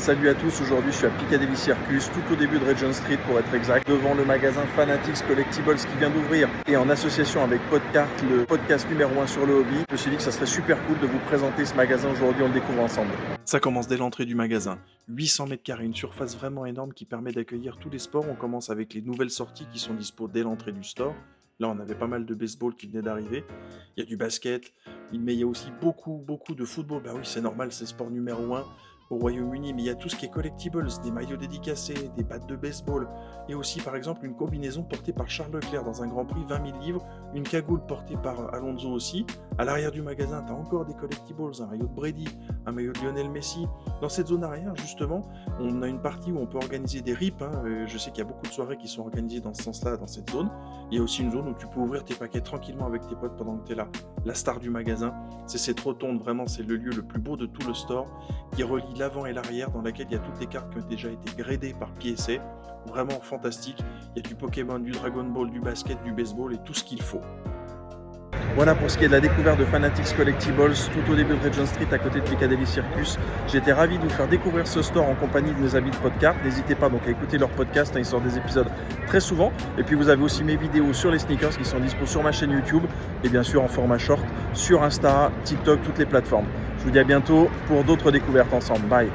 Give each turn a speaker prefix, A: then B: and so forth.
A: Salut à tous, aujourd'hui je suis à Piccadilly Circus, tout au début de Regent Street pour être exact, devant le magasin Fanatics Collectibles qui vient d'ouvrir et en association avec Podcart, le podcast numéro 1 sur le hobby. Je me suis dit que ça serait super cool de vous présenter ce magasin aujourd'hui, on le découvre ensemble. Ça commence dès l'entrée du magasin, 800 m², une surface vraiment énorme qui permet d'accueillir tous les sports. On commence avec les nouvelles sorties qui sont dispo dès l'entrée du store. Là, on avait pas mal de baseball qui venait d'arriver. Il y a du basket, mais il y a aussi beaucoup de football. Bah oui, c'est normal, c'est le sport numéro 1 au Royaume-Uni, mais il y a tout ce qui est collectibles, des maillots dédicacés, des battes de baseball, et aussi par exemple une combinaison portée par Charles Leclerc dans un Grand Prix, 20 000 livres, une cagoule portée par Alonso aussi. À l'arrière du magasin, tu as encore des collectibles, un maillot de Brady, un maillot de Lionel Messi. Dans cette zone arrière, justement, on a une partie où on peut organiser des rips. Je sais qu'il y a beaucoup de soirées qui sont organisées dans ce sens-là, dans cette zone. Il y a aussi une zone où tu peux ouvrir tes paquets tranquillement avec tes potes pendant que tu es là. La star du magasin, c'est cette rotonde, vraiment, c'est le lieu le plus beau de tout le store, qui relie l'avant et l'arrière, dans laquelle il y a toutes les cartes qui ont déjà été gradées par PSA. Vraiment fantastique. Il y a du Pokémon, du Dragon Ball, du basket, du baseball et tout ce qu'il faut. Voilà pour ce qui est de la découverte de Fanatics Collectibles tout au début de Regent Street à côté de Piccadilly Circus. J'étais ravi de vous faire découvrir ce store en compagnie de mes amis de Podcart. N'hésitez pas donc à écouter leur podcast, ils sortent des épisodes très souvent. Et puis vous avez aussi mes vidéos sur les sneakers qui sont dispo sur ma chaîne YouTube et bien sûr en format short sur Insta, TikTok, toutes les plateformes. Je vous dis à bientôt pour d'autres découvertes ensemble. Bye.